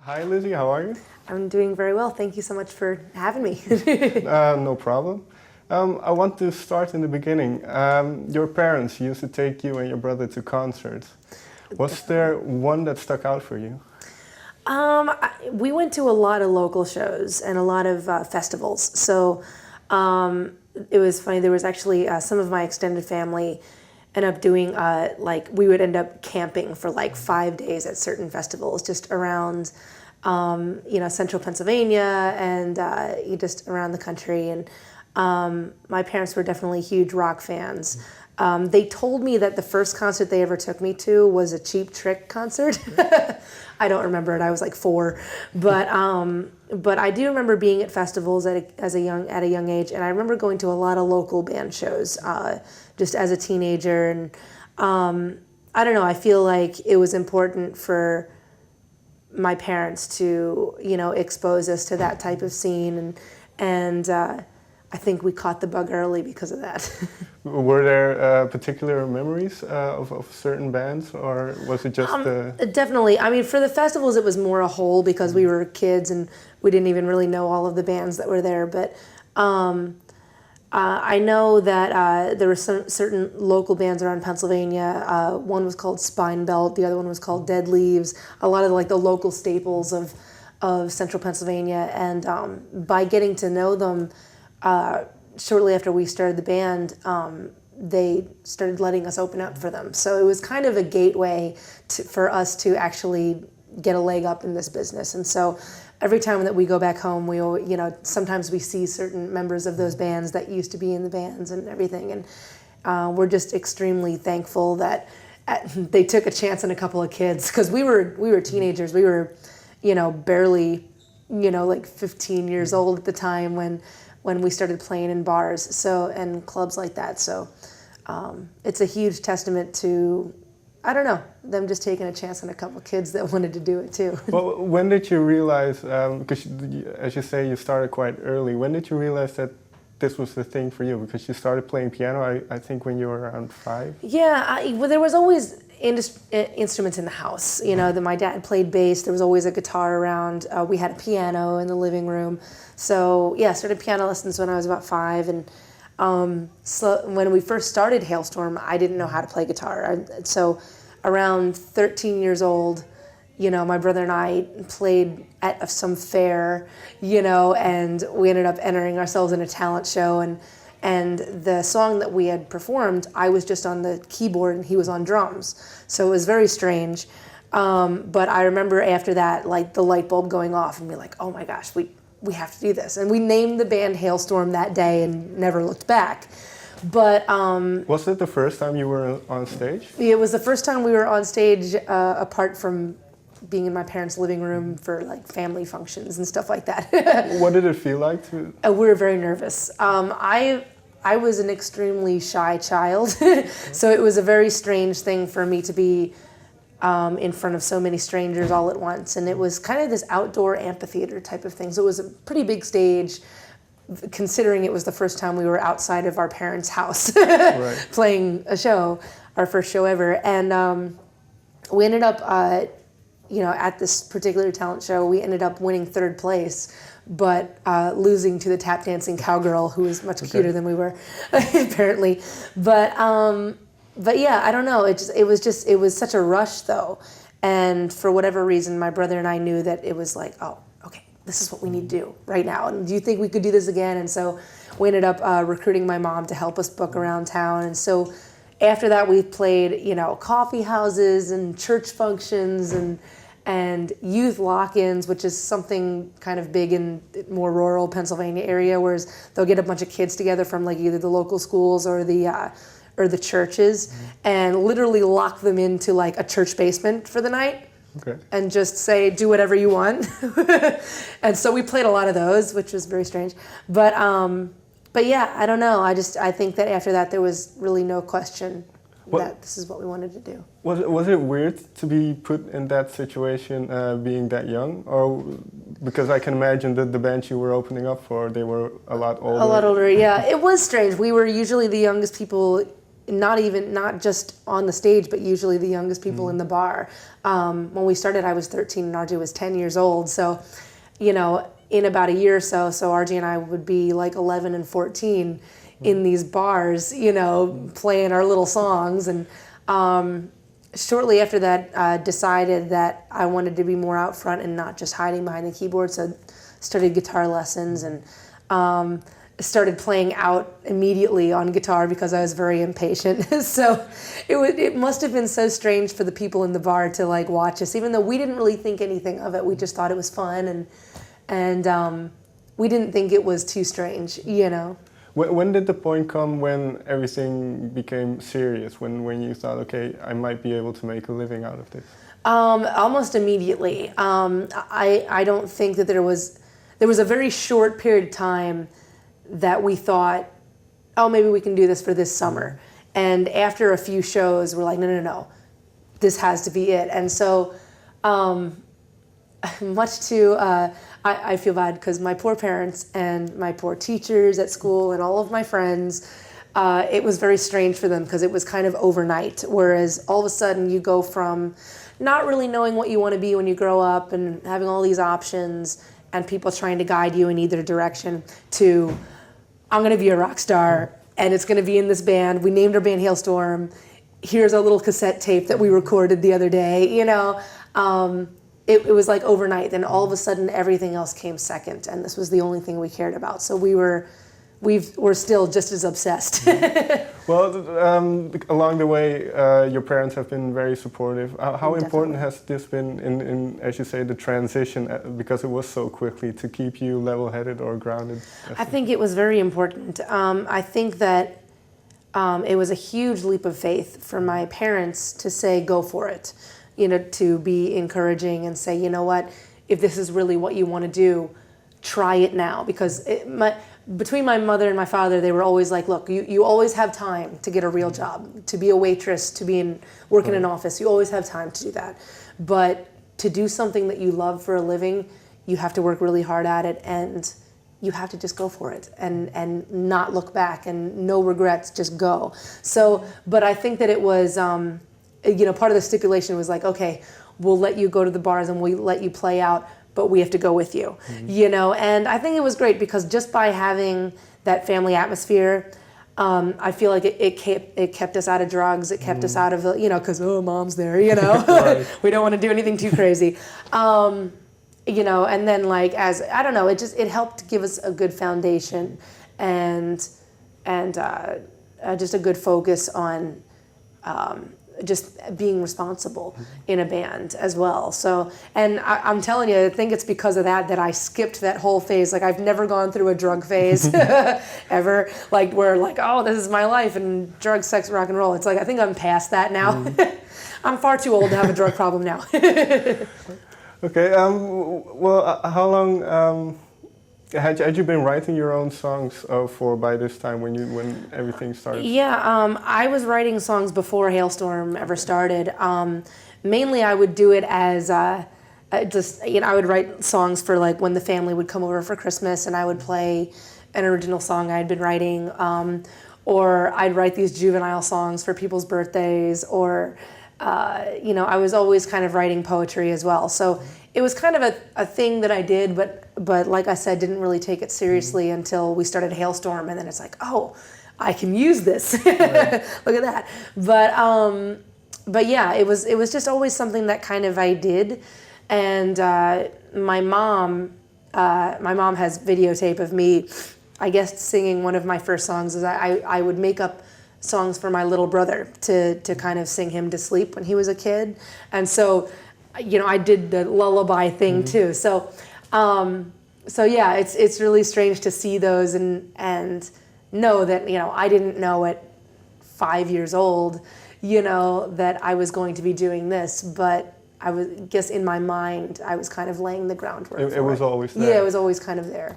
Hi Lizzie, how are you? I'm doing very well. Thank you so much for having me. No problem. I want to start in the beginning. Your parents used to take you and your brother to concerts. Was there one that stuck out for you? We went to a lot of local shows and a lot of festivals. So it was funny. There was actually some of my extended family end up doing we would end up camping for like 5 days at certain festivals just around central Pennsylvania and just around the country. And my parents were definitely huge rock fans. They told me that the first concert they ever took me to was a Cheap Trick concert. I don't remember it. I was like 4, but I do remember being at festivals at a young age, and I remember going to a lot of local band shows just as a teenager. And I don't know. I feel like it was important for my parents to expose us to that type of scene, and I think we caught the bug early because of that. Were there particular memories of certain bands, or was it just Definitely. I mean, for the festivals, it was more a whole because we were kids and we didn't even really know all of the bands that were there. But I know that there were certain local bands around Pennsylvania. One was called Spine Belt. The other one was called Dead Leaves. A lot of the local staples of central Pennsylvania. And by getting to know them, shortly after we started the band, they started letting us open up for them. So it was kind of a gateway for us to actually get a leg up in this business. And so every time that we go back home, sometimes we see certain members of those bands that used to be in the bands and everything. And we're just extremely thankful that they took a chance on a couple of kids, because we were teenagers. We were, barely, like 15 years old at the time when we started playing in bars and clubs like that. So it's a huge testament to, I don't know, them just taking a chance on a couple of kids that wanted to do it too. Well, when did you realize, because as you say, you started quite early, when did you realize that this was the thing for you? Because you started playing piano, I think, when you were around 5? Yeah, well, there was always instruments in the house. My dad played bass. There was always a guitar around. We had a piano in the living room. So yeah, I started piano lessons when I was about 5. And so when we first started Halestorm, I didn't know how to play guitar. So around 13 years old, my brother and I played at some fair, and we ended up entering ourselves in a talent show. And the song that we had performed, I was just on the keyboard and he was on drums. So it was very strange. But I remember after that, the light bulb going off and be like, oh my gosh, we have to do this. And we named the band Halestorm that day and never looked back. But was it the first time you were on stage? It was the first time we were on stage, apart from being in my parents' living room for family functions and stuff like that. What did it feel like to? We were very nervous. I was an extremely shy child, so it was a very strange thing for me to be in front of so many strangers all at once. And it was kind of this outdoor amphitheater type of thing. So it was a pretty big stage, considering it was the first time we were outside of our parents' house Right. playing a show, our first show ever. And we ended up, at this particular talent show, we ended up winning 3rd place, but losing to the tap dancing cowgirl, who was much cuter than we were, apparently. But yeah, I don't know. It was such a rush though, and for whatever reason, my brother and I knew that it was like, oh, okay, this is what we need to do right now. And do you think we could do this again? And so we ended up recruiting my mom to help us book around town. And so after that, we played, coffee houses and church functions and youth lock-ins, which is something kind of big in more rural Pennsylvania area, whereas they'll get a bunch of kids together from either the local schools or the churches, and literally lock them into a church basement for the night. Okay. And just say, do whatever you want. And so we played a lot of those, which was very strange. But yeah, I don't know. I think that after that there was really no question that this is what we wanted to do. Was it weird to be put in that situation, being that young, or because I can imagine that the band you were opening up for, they were a lot older. A lot older, yeah. It was strange. We were usually the youngest people not just on the stage, but usually the youngest people in the bar. When we started, I was 13 and RJ was 10 years old. So, you know, in about a year or so RJ and I would be like 11 and 14 in these bars, you know, playing our little songs. And shortly after that, decided that I wanted to be more out front and not just hiding behind the keyboard. So started guitar lessons and started playing out immediately on guitar because I was very impatient. So it must have been so strange for the people in the bar to like watch us, even though we didn't really think anything of it. We just thought it was fun, and we didn't think it was too strange, you know. When did the point come when everything became serious? When you thought, okay, I might be able to make a living out of this? Almost immediately. I don't think that there was a very short period of time that we thought, oh, maybe we can do this for this summer. And after a few shows, we're like, no, this has to be it. And so much to, I feel bad because my poor parents and my poor teachers at school and all of my friends, it was very strange for them because it was kind of overnight. Whereas all of a sudden you go from not really knowing what you want to be when you grow up and having all these options and people trying to guide you in either direction to, I'm going to be a rock star and it's going to be in this band. We named our band Halestorm. Here's a little cassette tape that we recorded the other day, you know. It was like overnight. Then all of a sudden everything else came second and this was the only thing we cared about. So we're still just as obsessed. Well, along the way, your parents have been very supportive. How important has this been in, as you say, the transition, because it was so quickly, to keep you level-headed or grounded? I think it was very important. I think that it was a huge leap of faith for my parents to say, go for it, you know, to be encouraging and say, you know what, if this is really what you want to do, try it now. Because between my mother and my father, they were always like, look, you always have time to get a real job, to be a waitress, to work in an office. You always have time to do that. But to do something that you love for a living, you have to work really hard at it, and you have to just go for it and not look back and no regrets, just go. So, but I think that it was, you know, part of the stipulation was like, okay, we'll let you go to the bars and we'll let you play out, but we have to go with you, you know. And I think it was great because just by having that family atmosphere, I feel like it kept us out of drugs. It kept us out of, you know, because, oh, mom's there, you know. Right. We don't want to do anything too crazy. You know, and then like I don't know, it helped give us a good foundation and just a good focus on just being responsible in a band as well. So, and I'm telling you, I think it's because of that I skipped that whole phase. Like I've never gone through a drug phase ever, like where like, oh, this is my life and drugs, sex, rock and roll. It's like, I think I'm past that now. I'm far too old to have a drug problem now. Okay, well, how long had you been writing your own songs for by this time when everything started? Yeah, I was writing songs before Halestorm ever started. Mainly, I would do it as just, you know, I would write songs for like when the family would come over for Christmas, and I would play an original song I'd been writing, or I'd write these juvenile songs for people's birthdays, or you know, I was always kind of writing poetry as well. So it was kind of a thing that I did, but like I said, didn't really take it seriously until we started Halestorm, and then it's like, oh, I can use this. Right. Look at that. But yeah, it was just always something that kind of I did, and my mom has videotape of me, I guess, singing one of my first songs. Is I would make up songs for my little brother to kind of sing him to sleep when he was a kid. And so, you know, I did the lullaby thing too. So yeah, it's really strange to see those and know that, you know, I didn't know at 5 years old, you know, that I was going to be doing this, but I guess in my mind, I was kind of laying the groundwork. It was always there. Yeah, it was always kind of there.